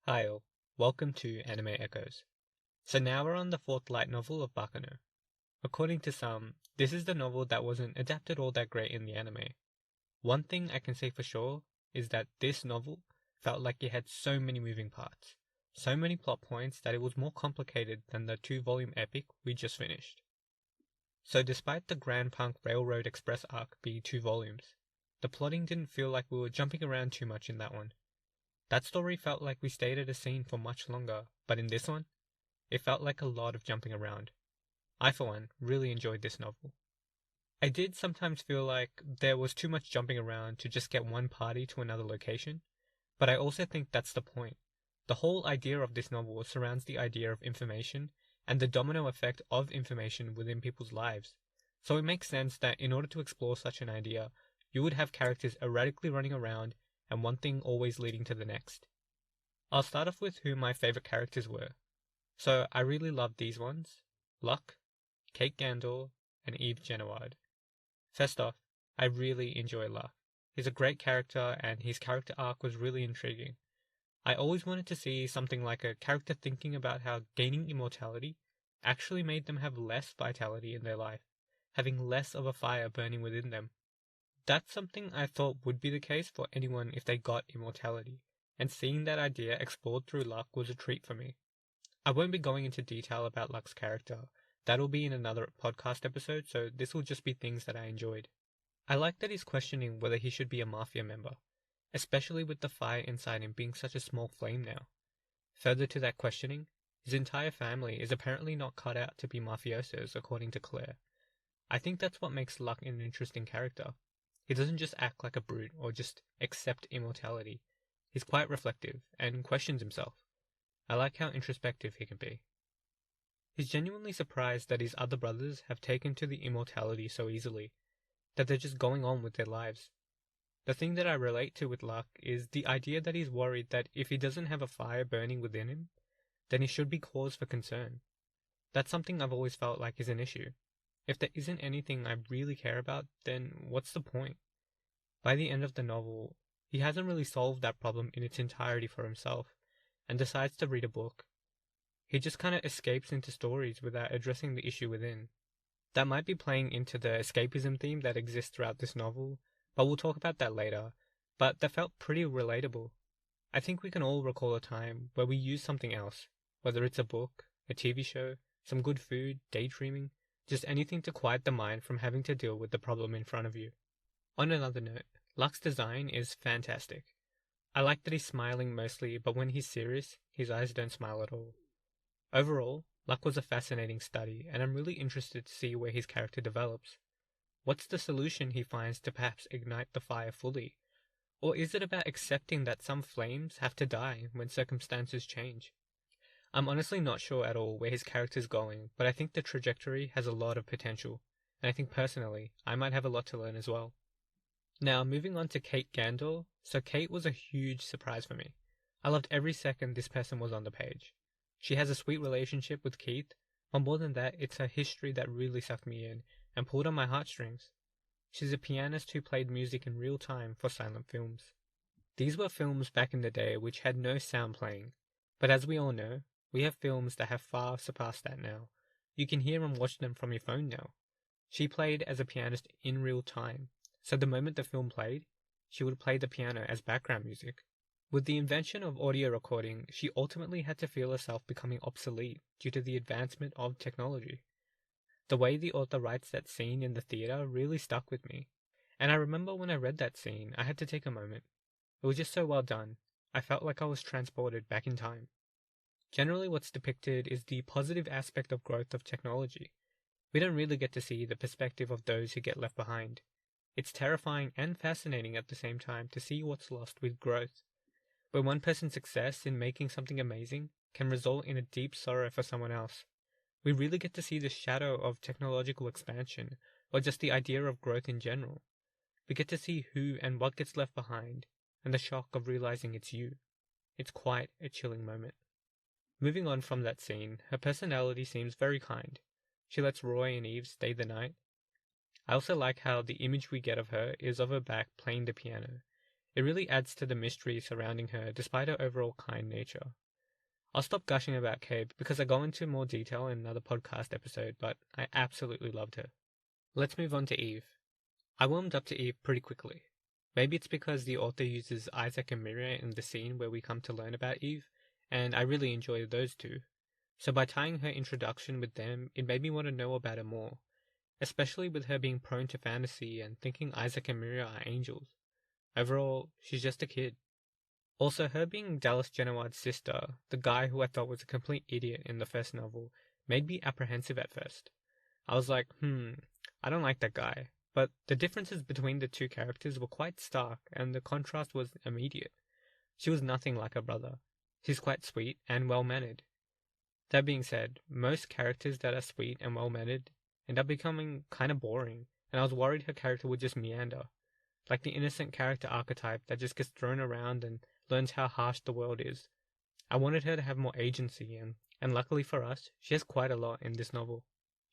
Hi all, welcome to Anime Echoes. So now we're on the fourth light novel of Baccano. According to some, this is the novel that wasn't adapted all that great in the anime. One thing I can say for sure is that this novel felt like it had so many moving parts, so many plot points that it was more complicated than the 2-volume epic we just finished. So despite the Grand Punk Railroad Express arc being 2 volumes, the plotting didn't feel like we were jumping around too much in that one. That story felt like we stayed at a scene for much longer, but in this one, it felt like a lot of jumping around. I, for one, really enjoyed this novel. I did sometimes feel like there was too much jumping around to just get one party to another location, but I also think that's the point. The whole idea of this novel surrounds the idea of information and the domino effect of information within people's lives. So it makes sense that in order to explore such an idea, you would have characters erratically running around and one thing always leading to the next. I'll start off with who my favourite characters were. So I really loved these ones: Luck, Kate Gandor, and Eve Genoard. First off, I really enjoy Luck. He's a great character and his character arc was really intriguing. I always wanted to see something like a character thinking about how gaining immortality actually made them have less vitality in their life, having less of a fire burning within them. That's something I thought would be the case for anyone if they got immortality, and seeing that idea explored through Luck was a treat for me. I won't be going into detail about Luck's character, that'll be in another podcast episode, so this will just be things that I enjoyed. I like that he's questioning whether he should be a mafia member, especially with the fire inside him being such a small flame now. Further to that questioning, his entire family is apparently not cut out to be mafiosos according to Claire. I think that's what makes Luck an interesting character. He doesn't just act like a brute or just accept immortality. He's quite reflective and questions himself. I like how introspective he can be. He's genuinely surprised that his other brothers have taken to the immortality so easily, that they're just going on with their lives. The thing that I relate to with Luck is the idea that he's worried that if he doesn't have a fire burning within him, then he should be cause for concern. That's something I've always felt like is an issue. If there isn't anything I really care about, then what's the point? By the end of the novel, he hasn't really solved that problem in its entirety for himself, and decides to read a book. He just kind of escapes into stories without addressing the issue within. That might be playing into the escapism theme that exists throughout this novel, but we'll talk about that later. But that felt pretty relatable. I think we can all recall a time where we use something else, whether it's a book, a TV show, some good food, daydreaming, just anything to quiet the mind from having to deal with the problem in front of you. On another note, Luck's design is fantastic. I like that he's smiling mostly, but when he's serious, his eyes don't smile at all. Overall, Luck was a fascinating study, and I'm really interested to see where his character develops. What's the solution he finds to perhaps ignite the fire fully? Or is it about accepting that some flames have to die when circumstances change? I'm honestly not sure at all where his character's going, but I think the trajectory has a lot of potential, and I think personally, I might have a lot to learn as well. Now, moving on to Kate Gandor. So Kate was a huge surprise for me. I loved every second this person was on the page. She has a sweet relationship with Keith, but more than that, it's her history that really sucked me in and pulled on my heartstrings. She's a pianist who played music in real time for silent films. These were films back in the day which had no sound playing, but as we all know, we have films that have far surpassed that now. You can hear and watch them from your phone now. She played as a pianist in real time, so the moment the film played, she would play the piano as background music. With the invention of audio recording, she ultimately had to feel herself becoming obsolete due to the advancement of technology. The way the author writes that scene in the theatre really stuck with me, and I remember when I read that scene, I had to take a moment. It was just so well done. I felt like I was transported back in time. Generally, what's depicted is the positive aspect of growth of technology. We don't really get to see the perspective of those who get left behind. It's terrifying and fascinating at the same time to see what's lost with growth. Where one person's success in making something amazing can result in a deep sorrow for someone else. We really get to see the shadow of technological expansion, or just the idea of growth in general. We get to see who and what gets left behind, and the shock of realizing it's you. It's quite a chilling moment. Moving on from that scene, her personality seems very kind. She lets Roy and Eve stay the night. I also like how the image we get of her is of her back playing the piano. It really adds to the mystery surrounding her despite her overall kind nature. I'll stop gushing about Kay because I go into more detail in another podcast episode, but I absolutely loved her. Let's move on to Eve. I warmed up to Eve pretty quickly. Maybe it's because the author uses Isaac and Miriam in the scene where we come to learn about Eve, and I really enjoy those two. So by tying her introduction with them, it made me want to know about her more, especially with her being prone to fantasy and thinking Isaac and Miriam are angels. Overall, she's just a kid. Also, her being Dallas Genoard's sister, the guy who I thought was a complete idiot in the first novel, made me apprehensive at first. I was like, I don't like that guy. But the differences between the two characters were quite stark, and the contrast was immediate. She was nothing like her brother. He's quite sweet and well-mannered. That being said, most characters that are sweet and well-mannered end up becoming kind of boring, and I was worried her character would just meander, like the innocent character archetype that just gets thrown around and learns how harsh the world is. I wanted her to have more agency, and luckily for us, she has quite a lot in this novel.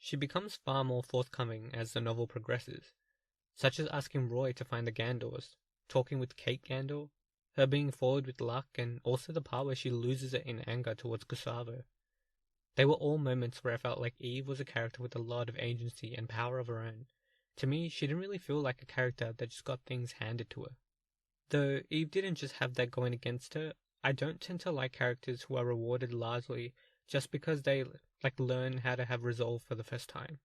She becomes far more forthcoming as the novel progresses, such as asking Roy to find the Gandors, talking with Kate Gandor, her being forward with luck, and also the part where she loses it in anger towards Gustavo. They were all moments where I felt like Eve was a character with a lot of agency and power of her own. To me, she didn't really feel like a character that just got things handed to her. Though Eve didn't just have that going against her, I don't tend to like characters who are rewarded largely just because they learn how to have resolve for the first time.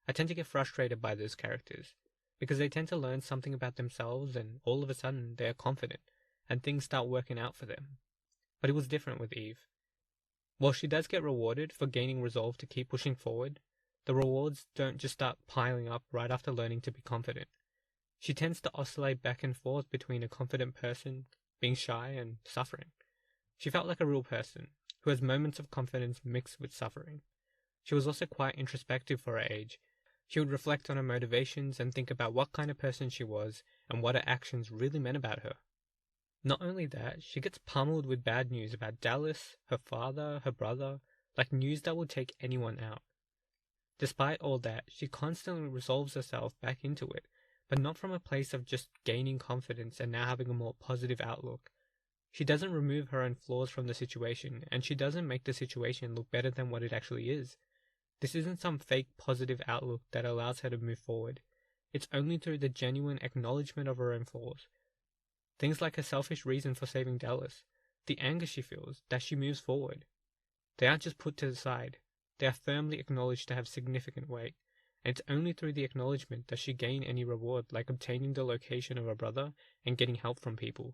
I tend to get frustrated by those characters, because they tend to learn something about themselves and all of a sudden they are confident, and things start working out for them. But it was different with Eve. While she does get rewarded for gaining resolve to keep pushing forward, the rewards don't just start piling up right after learning to be confident. She tends to oscillate back and forth between a confident person, being shy, and suffering. She felt like a real person, who has moments of confidence mixed with suffering. She was also quite introspective for her age. She would reflect on her motivations and think about what kind of person she was and what her actions really meant about her. Not only that, she gets pummeled with bad news about Dallas, her father, her brother, like news that will take anyone out. Despite all that, she constantly resolves herself back into it, but not from a place of just gaining confidence and now having a more positive outlook. She doesn't remove her own flaws from the situation, and she doesn't make the situation look better than what it actually is. This isn't some fake positive outlook that allows her to move forward. It's only through the genuine acknowledgement of her own flaws. Things like her selfish reason for saving Dallas, the anger she feels, that she moves forward. They aren't just put to the side. They are firmly acknowledged to have significant weight, and it's only through the acknowledgement does she gain any reward, like obtaining the location of her brother and getting help from people.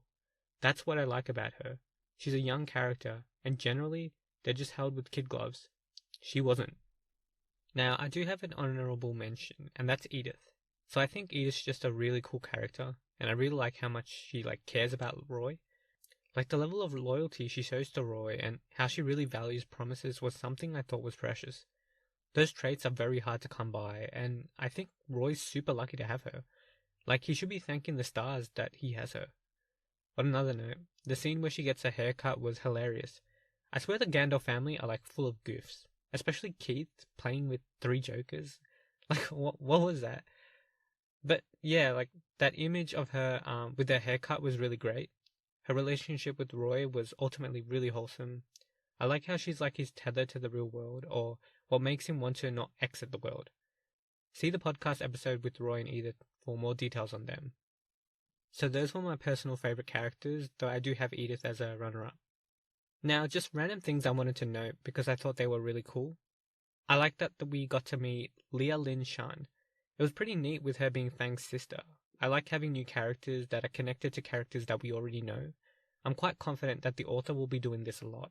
That's what I like about her. She's a young character, and generally, they're just held with kid gloves. She wasn't. Now, I do have an honourable mention, and that's Edith. So I think Edith's just a really cool character, and I really like how much she cares about Roy. The level of loyalty she shows to Roy and how she really values promises was something I thought was precious. Those traits are very hard to come by, and I think Roy's super lucky to have her. He should be thanking the stars that he has her. On another note, the scene where she gets her hair cut was hilarious. I swear the Gandalf family are full of goofs, especially Keith playing with 3 jokers. What was that? But yeah, that image of her with her haircut was really great. Her relationship with Roy was ultimately really wholesome. I like how she's his tether to the real world, or what makes him want to not exit the world. See the podcast episode with Roy and Edith for more details on them. So those were my personal favourite characters, though I do have Edith as a runner-up. Now, just random things I wanted to note because I thought they were really cool. I like that we got to meet Leah Lin Shan. It was pretty neat with her being Fang's sister. I like having new characters that are connected to characters that we already know. I'm quite confident that the author will be doing this a lot.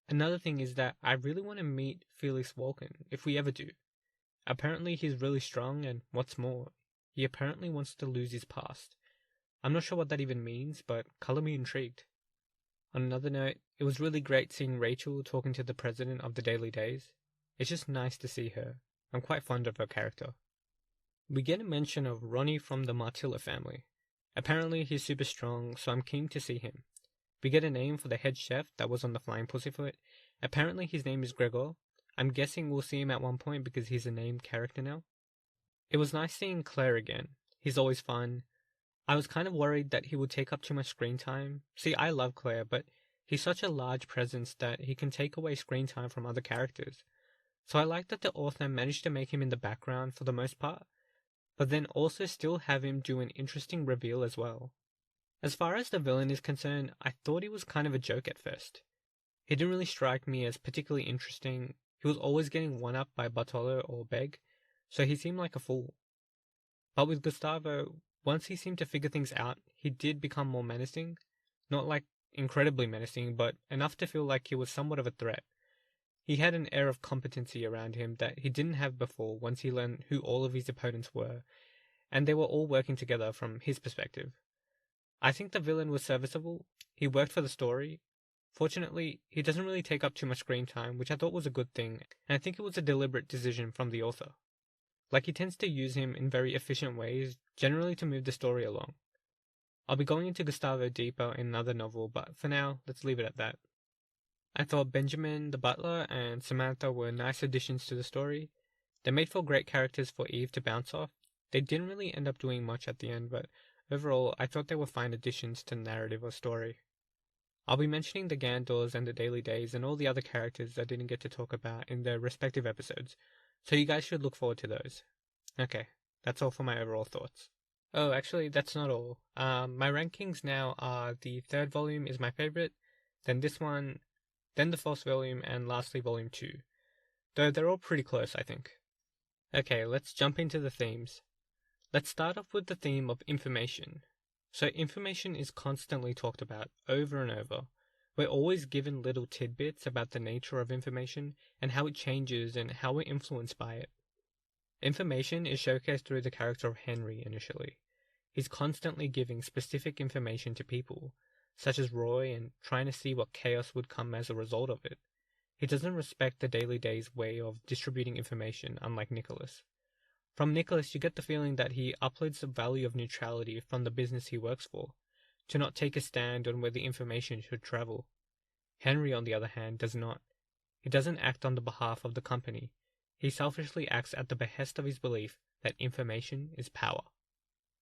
Another thing is that I really want to meet Felix Walken, if we ever do. Apparently he's really strong, and what's more, he apparently wants to lose his past. I'm not sure what that even means, but colour me intrigued. On another note, it was really great seeing Rachel talking to the president of the Daily Days. It's just nice to see her. I'm quite fond of her character. We get a mention of Ronnie from the Martilla family. Apparently he's super strong, so I'm keen to see him. We get a name for the head chef that was on the Flying Pussyfoot. Apparently his name is Gregor. I'm guessing we'll see him at one point because he's a named character now. It was nice seeing Claire again. He's always fun. I was kind of worried that he would take up too much screen time. See, I love Claire, but he's such a large presence that he can take away screen time from other characters. So I like that the author managed to make him in the background for the most part, but then also still have him do an interesting reveal as well. As far as the villain is concerned, I thought he was kind of a joke at first. He didn't really strike me as particularly interesting. He was always getting one-up by Bartolo or Beg, so he seemed like a fool. But with Gustavo, once he seemed to figure things out, he did become more menacing. Not like incredibly menacing, but enough to feel like he was somewhat of a threat. He had an air of competency around him that he didn't have before once he learned who all of his opponents were, and they were all working together from his perspective. I think the villain was serviceable. He worked for the story. Fortunately, he doesn't really take up too much screen time, which I thought was a good thing, and I think it was a deliberate decision from the author. Like, he tends to use him in very efficient ways, generally to move the story along. I'll be going into Gustavo deeper in another novel, but for now, let's leave it at that. I thought Benjamin the butler and Samantha were nice additions to the story. They made for great characters for Eve to bounce off. They didn't really end up doing much at the end, but overall, I thought they were fine additions to the narrative or story. I'll be mentioning the Gandors and the Daily Days and all the other characters I didn't get to talk about in their respective episodes, so you guys should look forward to those. Okay, that's all for my overall thoughts. Oh, actually, that's not all. My rankings now are the third volume is my favorite, then this one, then the fourth volume, and lastly volume 2. Though they're all pretty close, I think. Okay, let's jump into the themes. Let's start off with the theme of information. So information is constantly talked about, over and over. We're always given little tidbits about the nature of information and how it changes and how we're influenced by it. Information is showcased through the character of Henry initially. He's constantly giving specific information to people, such as Roy, and trying to see what chaos would come as a result of it. He doesn't respect the Daily Day's way of distributing information, unlike Nicholas. From Nicholas, you get the feeling that he uploads the value of neutrality from the business he works for, to not take a stand on where the information should travel. Henry, on the other hand, does not. He doesn't act on the behalf of the company. He selfishly acts at the behest of his belief that information is power.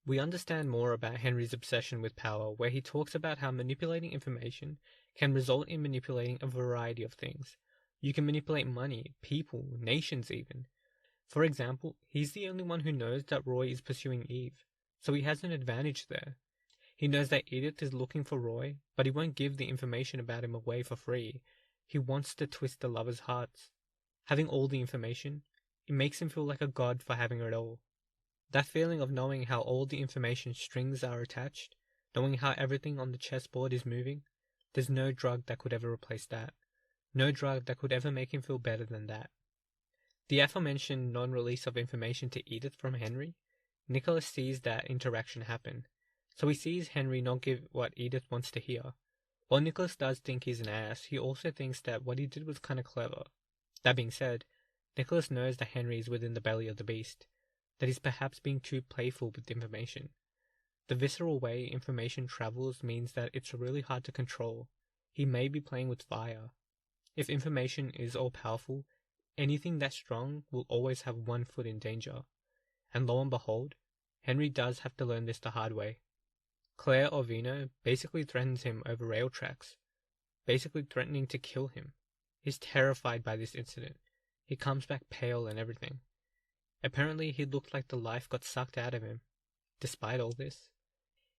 We understand more about Henry's obsession with power, where he talks about how manipulating information can result in manipulating a variety of things. You can manipulate money, people, nations even. For example, he's the only one who knows that Roy is pursuing Eve, so he has an advantage there. He knows that Edith is looking for Roy, but he won't give the information about him away for free. He wants to twist the lovers' hearts. Having all the information, it makes him feel like a god for having it all. That feeling of knowing how all the information strings are attached, knowing how everything on the chessboard is moving, there's no drug that could ever replace that. No drug that could ever make him feel better than that. The aforementioned non-release of information to Edith from Henry, Nicholas sees that interaction happen, so he sees Henry not give what Edith wants to hear. While Nicholas does think he's an ass, he also thinks that what he did was kinda clever. That being said, Nicholas knows that Henry is within the belly of the beast, that he's perhaps being too playful with information. The visceral way information travels means that it's really hard to control. He may be playing with fire. If information is all-powerful, anything that's strong will always have one foot in danger. And lo and behold, Henry does have to learn this the hard way. Claire Orvino basically threatens him over rail tracks, basically threatening to kill him. He's terrified by this incident. He comes back pale and everything. Apparently he looked like the life got sucked out of him. Despite all this,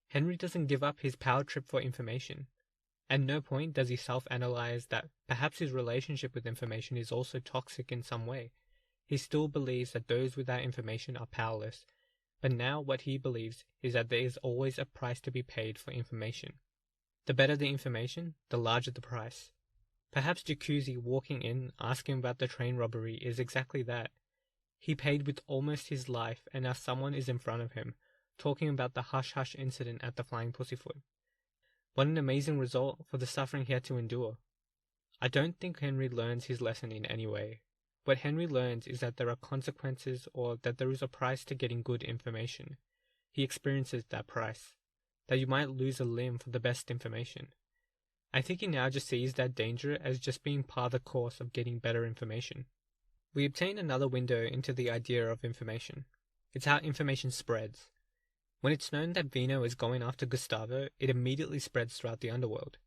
Henry doesn't give up his power trip for information. At no point does he self-analyze that perhaps his relationship with information is also toxic in some way. He still believes that those without information are powerless, but now what he believes is that there is always a price to be paid for information. The better the information, the larger the price. Perhaps Jacuzzi walking in asking about the train robbery is exactly that. He paid with almost his life, and now someone is in front of him, talking about the hush-hush incident at the Flying Pussyfoot. What an amazing result for the suffering he had to endure. I don't think Henry learns his lesson in any way. What Henry learns is that there are consequences, or that there is a price to getting good information. He experiences that price, that you might lose a limb for the best information. I think he now just sees that danger as just being part of the course of getting better information. We obtain another window into the idea of information. It's how information spreads. When it's known that Vino is going after Gustavo, it immediately spreads throughout the underworld.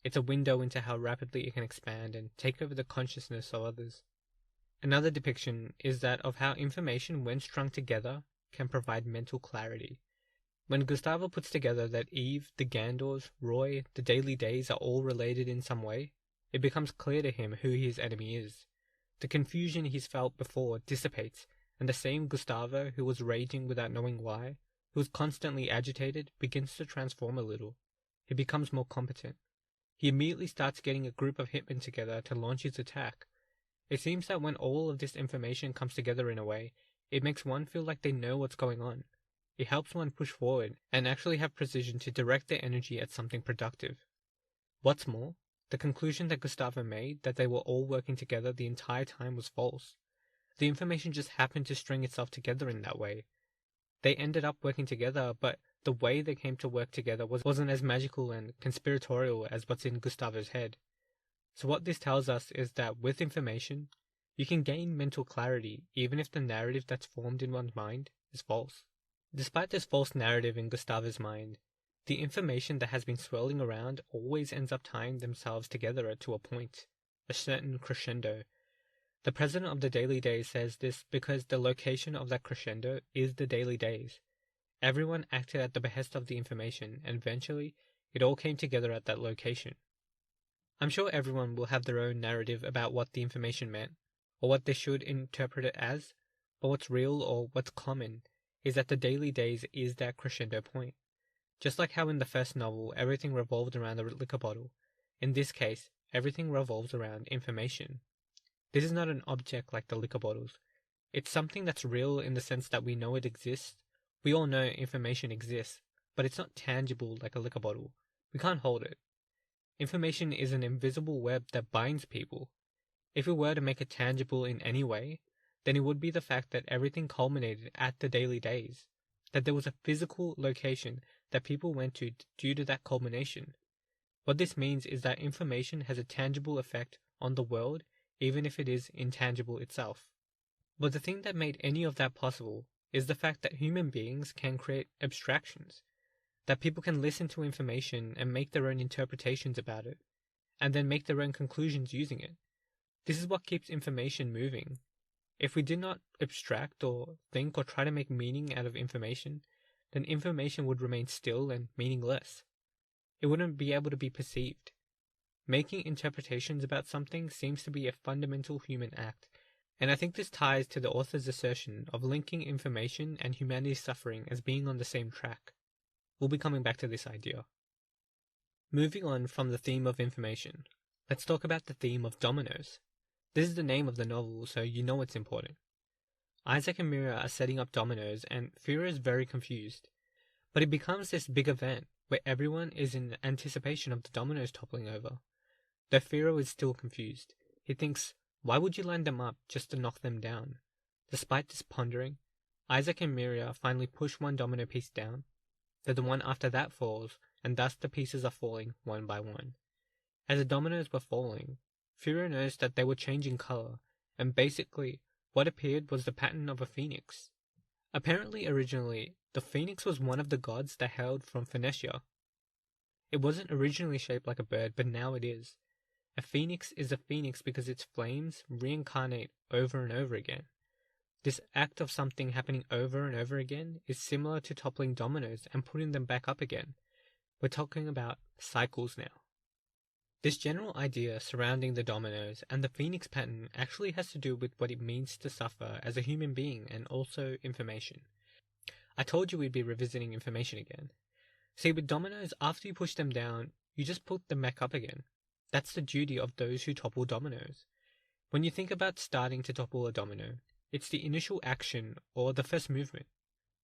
It's a window into how rapidly it can expand and take over the consciousness of others. Another depiction is that of how information, when strung together, can provide mental clarity. When Gustavo puts together that Eve, the Gandors, Roy, the Daily Days are all related in some way, it becomes clear to him who his enemy is. The confusion he's felt before dissipates, and the same Gustavo who was raging without knowing why, who was constantly agitated, begins to transform a little. He becomes more competent. He immediately starts getting a group of hitmen together to launch his attack. It seems that when all of this information comes together in a way, it makes one feel like they know what's going on. It helps one push forward and actually have precision to direct their energy at something productive. What's more, the conclusion that Gustavo made, that they were all working together the entire time, was false. The information just happened to string itself together in that way. They ended up working together, but the way they came to work together wasn't as magical and conspiratorial as what's in Gustavo's head. So what this tells us is that with information, you can gain mental clarity even if the narrative that's formed in one's mind is false. Despite this false narrative in Gustavo's mind, the information that has been swirling around always ends up tying themselves together to a point, a certain crescendo. The president of the Daily Days says this because the location of that crescendo is the Daily Days. Everyone acted at the behest of the information, and eventually it all came together at that location. I'm sure everyone will have their own narrative about what the information meant, or what they should interpret it as, but what's real or what's common is that the Daily Days is that crescendo point. Just like how in the first novel everything revolved around the liquor bottle, in this case everything revolves around information. This is not an object like the liquor bottles. It's something that's real in the sense that we know it exists. We all know information exists, but it's not tangible like a liquor bottle. We can't hold it. Information is an invisible web that binds people. If we were to make it tangible in any way, then it would be the fact that everything culminated at the Daily Days, that there was a physical location that people went to due to that culmination. What this means is that information has a tangible effect on the world, even if it is intangible itself. But the thing that made any of that possible is the fact that human beings can create abstractions, that people can listen to information and make their own interpretations about it, and then make their own conclusions using it. This is what keeps information moving. If we did not abstract or think or try to make meaning out of information, then information would remain still and meaningless. It wouldn't be able to be perceived. Making interpretations about something seems to be a fundamental human act, and I think this ties to the author's assertion of linking information and humanity's suffering as being on the same track. We'll be coming back to this idea. Moving on from the theme of information, let's talk about the theme of dominoes. This is the name of the novel, so you know it's important. Isaac and Mira are setting up dominoes, and Fira is very confused. But it becomes this big event where everyone is in anticipation of the dominoes toppling over. Though Fira is still confused. He thinks, why would you line them up just to knock them down? Despite this pondering, Isaac and Mira finally push one domino piece down. Then the one after that falls, and thus the pieces are falling one by one. As the dominoes were falling, Fira noticed that they were changing color, and basically, what appeared was the pattern of a phoenix. Apparently originally, the phoenix was one of the gods that hailed from Phoenicia. It wasn't originally shaped like a bird, but now it is. A phoenix is a phoenix because its flames reincarnate over and over again. This act of something happening over and over again is similar to toppling dominoes and putting them back up again. We're talking about cycles now. This general idea surrounding the dominoes and the phoenix pattern actually has to do with what it means to suffer as a human being and also information. I told you we'd be revisiting information again. See, with dominoes, after you push them down, you just put them back up again. That's the duty of those who topple dominoes. When you think about starting to topple a domino, it's the initial action or the first movement.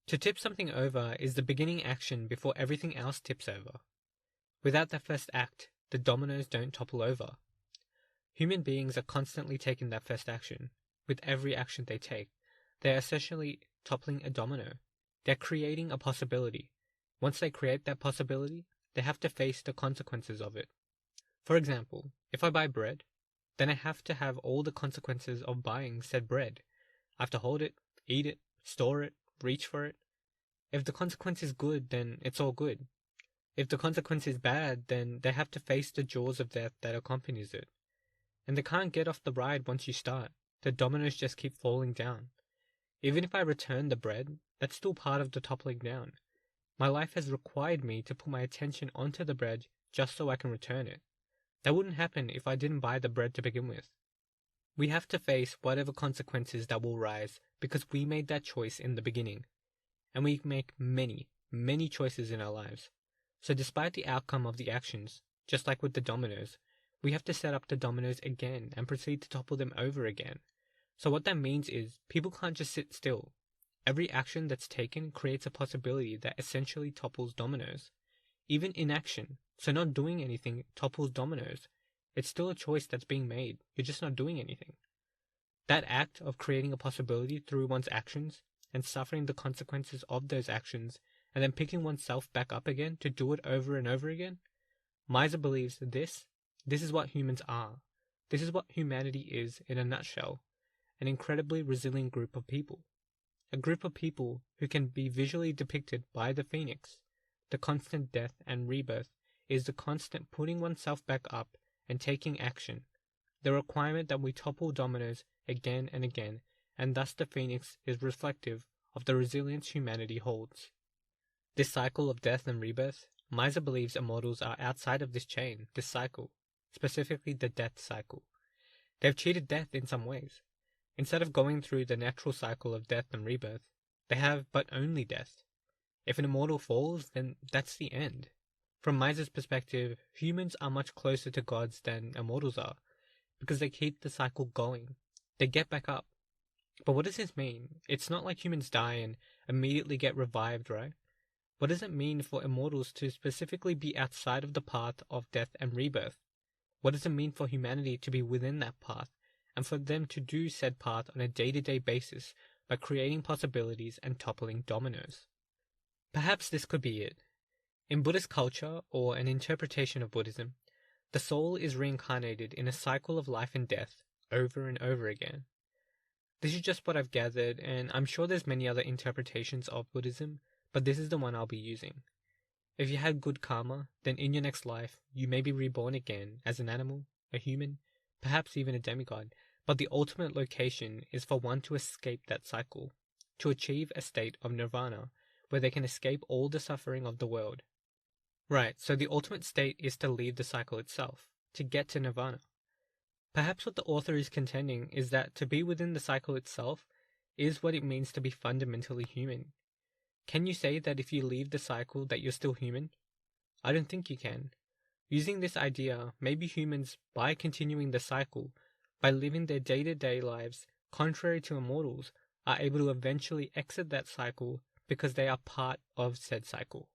To tip something over is the beginning action before everything else tips over. Without that first act, the dominoes don't topple over. Human beings are constantly taking that first action. With every action they take, they are essentially toppling a domino. They're creating a possibility. Once they create that possibility, they have to face the consequences of it. For example, if I buy bread, then I have to have all the consequences of buying said bread. I have to hold it, eat it, store it, reach for it. If the consequence is good, then it's all good. If the consequence is bad, then they have to face the jaws of death that accompanies it. And they can't get off the ride once you start. The dominoes just keep falling down. Even if I return the bread, that's still part of the toppling down. My life has required me to put my attention onto the bread just so I can return it. That wouldn't happen if I didn't buy the bread to begin with. We have to face whatever consequences that will rise because we made that choice in the beginning. And we make many, many choices in our lives. So despite the outcome of the actions, just like with the dominoes, we have to set up the dominoes again and proceed to topple them over again. So what that means is, people can't just sit still. Every action that's taken creates a possibility that essentially topples dominoes. Even inaction, so not doing anything, topples dominoes. It's still a choice that's being made, you're just not doing anything. That act of creating a possibility through one's actions, and suffering the consequences of those actions, and then picking oneself back up again to do it over and over again, Miser believes this is what humans are. This is what humanity is in a nutshell. An incredibly resilient group of people. A group of people who can be visually depicted by the phoenix. The constant death and rebirth is the constant putting oneself back up and taking action. The requirement that we topple dominoes again and again, and thus the phoenix is reflective of the resilience humanity holds. This cycle of death and rebirth, Miser believes immortals are outside of this chain, this cycle, specifically the death cycle. They've cheated death in some ways. Instead of going through the natural cycle of death and rebirth, they have but only death. If an immortal falls, then that's the end. From Miser's perspective, humans are much closer to gods than immortals are, because they keep the cycle going. They get back up. But what does this mean? It's not like humans die and immediately get revived, right? What does it mean for immortals to specifically be outside of the path of death and rebirth? What does it mean for humanity to be within that path, and for them to do said path on a day-to-day basis by creating possibilities and toppling dominoes? Perhaps this could be it. In Buddhist culture, or an interpretation of Buddhism, the soul is reincarnated in a cycle of life and death over and over again. This is just what I've gathered, and I'm sure there's many other interpretations of Buddhism, but this is the one I'll be using. If you had good karma, then in your next life, you may be reborn again as an animal, a human, perhaps even a demigod, but the ultimate location is for one to escape that cycle, to achieve a state of nirvana, where they can escape all the suffering of the world. Right, so the ultimate state is to leave the cycle itself, to get to nirvana. Perhaps what the author is contending is that to be within the cycle itself is what it means to be fundamentally human. Can you say that if you leave the cycle that you're still human? I don't think you can. Using this idea, maybe humans, by continuing the cycle, by living their day-to-day lives contrary to immortals, are able to eventually exit that cycle because they are part of said cycle.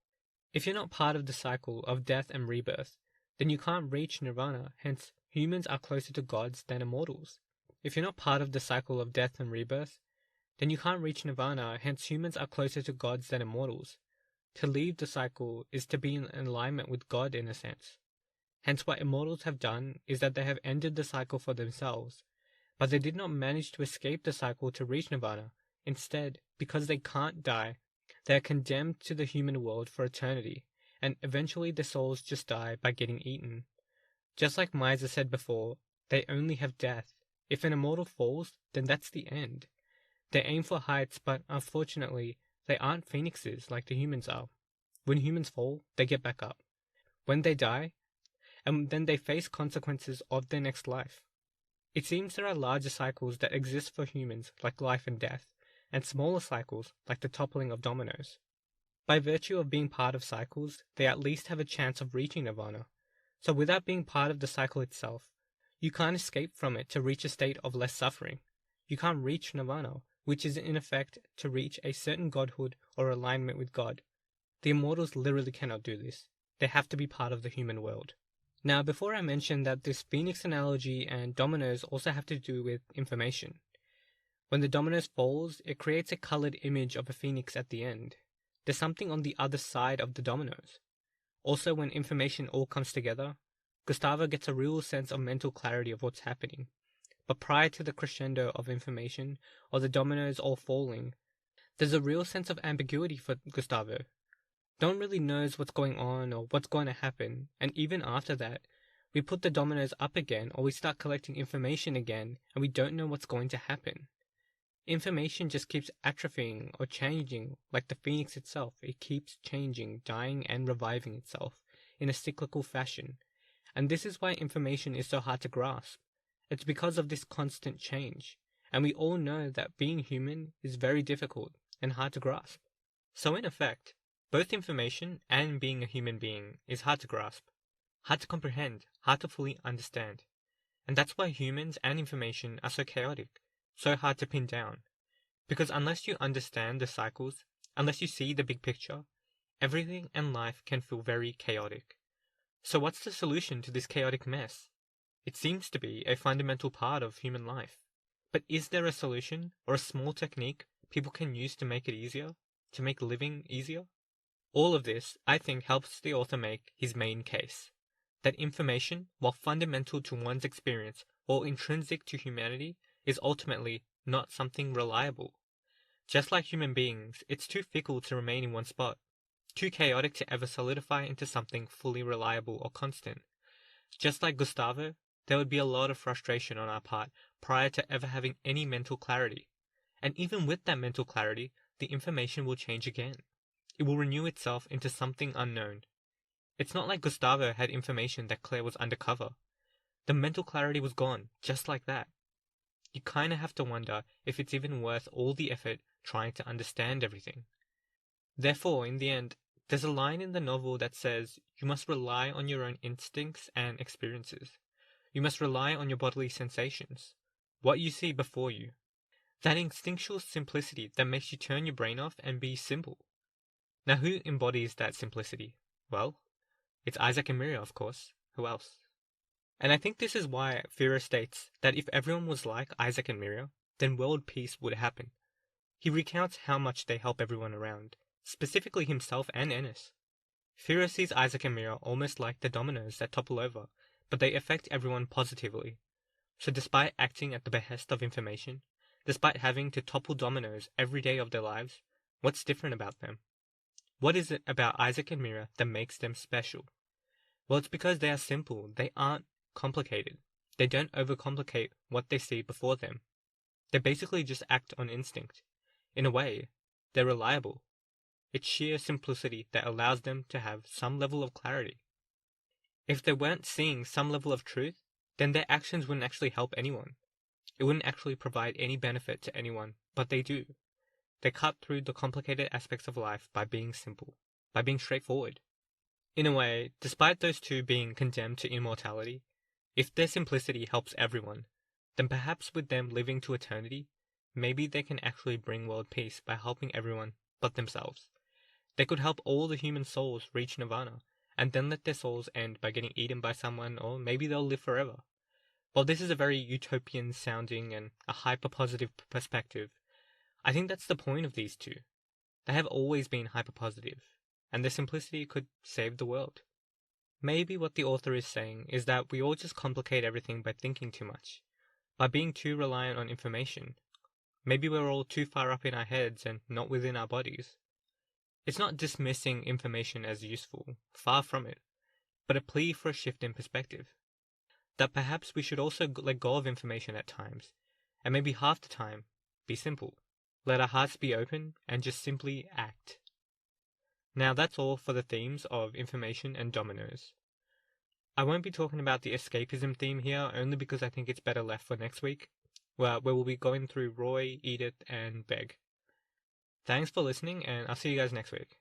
If you're not part of the cycle of death and rebirth, then you can't reach nirvana, hence humans are closer to gods than immortals. If you're not part of the cycle of death and rebirth, then you can't reach nirvana, hence humans are closer to gods than immortals. To leave the cycle is to be in alignment with God in a sense. Hence what immortals have done is that they have ended the cycle for themselves, but they did not manage to escape the cycle to reach nirvana. Instead, because they can't die, they are condemned to the human world for eternity, and eventually their souls just die by getting eaten. Just like Miser said before, they only have death. If an immortal falls, then that's the end. They aim for heights, but unfortunately, they aren't phoenixes like the humans are. When humans fall, they get back up. When they die, and then they face consequences of their next life. It seems there are larger cycles that exist for humans, like life and death, and smaller cycles, like the toppling of dominoes. By virtue of being part of cycles, they at least have a chance of reaching nirvana. So without being part of the cycle itself, you can't escape from it to reach a state of less suffering. You can't reach nirvana, which is in effect to reach a certain godhood or alignment with God. The immortals literally cannot do this. They have to be part of the human world. Now, before I mention that this phoenix analogy and dominoes also have to do with information. When the dominoes falls, it creates a colored image of a phoenix at the end. There's something on the other side of the dominoes. Also, when information all comes together, Gustavo gets a real sense of mental clarity of what's happening. But prior to the crescendo of information, or the dominoes all falling, There's a real sense of ambiguity for Gustavo. No one really knows what's going on or what's going to happen, and even after that, we put the dominoes up again or we start collecting information again and we don't know what's going to happen. Information just keeps atrophying or changing like the phoenix itself. It keeps changing, dying and reviving itself in a cyclical fashion. And this is why information is so hard to grasp. It's because of this constant change. And we all know that being human is very difficult and hard to grasp. So in effect, both information and being a human being is hard to grasp, hard to comprehend, hard to fully understand. And that's why humans and information are so chaotic, so hard to pin down. Because unless you understand the cycles, unless you see the big picture, everything in life can feel very chaotic. So what's the solution to this chaotic mess? It seems to be a fundamental part of human life. But is there a solution or a small technique people can use to make it easier? To make living easier? All of this, I think, helps the author make his main case. That information, while fundamental to one's experience or intrinsic to humanity, is ultimately not something reliable. Just like human beings, it's too fickle to remain in one spot, too chaotic to ever solidify into something fully reliable or constant. Just like Gustavo, there would be a lot of frustration on our part prior to ever having any mental clarity. And even with that mental clarity, the information will change again. It will renew itself into something unknown. It's not like Gustavo had information that Claire was undercover. The mental clarity was gone, just like that. You kinda have to wonder if it's even worth all the effort trying to understand everything. Therefore, in the end, there's a line in the novel that says you must rely on your own instincts and experiences. You must rely on your bodily sensations, what you see before you. That instinctual simplicity that makes you turn your brain off and be simple. Now, who embodies that simplicity? Well, it's Isaac and Miriam, of course. Who else? And I think this is why Fira states that if everyone was like Isaac and Miriam, then world peace would happen. He recounts how much they help everyone around, specifically himself and Ennis. Fira sees Isaac and Miriam almost like the dominoes that topple over, but they affect everyone positively. So despite acting at the behest of information, despite having to topple dominoes every day of their lives, what's different about them? What is it about Isaac and Mira that makes them special? Well, it's because they are simple. They aren't complicated. They don't overcomplicate what they see before them. They basically just act on instinct. In a way, they're reliable. It's sheer simplicity that allows them to have some level of clarity. If they weren't seeing some level of truth, then their actions wouldn't actually help anyone. It wouldn't actually provide any benefit to anyone, but they do. They cut through the complicated aspects of life by being simple, by being straightforward. In a way, despite those two being condemned to immortality, if their simplicity helps everyone, then perhaps with them living to eternity, maybe they can actually bring world peace by helping everyone but themselves. They could help all the human souls reach nirvana, and then let their souls end by getting eaten by someone, or maybe they'll live forever. While this is a very utopian sounding and a hyper-positive perspective, I think that's the point of these two. They have always been hyper-positive, and their simplicity could save the world. Maybe what the author is saying is that we all just complicate everything by thinking too much, by being too reliant on information. Maybe we're all too far up in our heads and not within our bodies. It's not dismissing information as useful, far from it, but a plea for a shift in perspective. That perhaps we should also let go of information at times, and maybe half the time, be simple. Let our hearts be open and just simply act. Now that's all for the themes of information and dominoes. I won't be talking about the escapism theme here only because I think it's better left for next week, where we'll be going through Roy, Edith, and Beg. Thanks for listening, and I'll see you guys next week.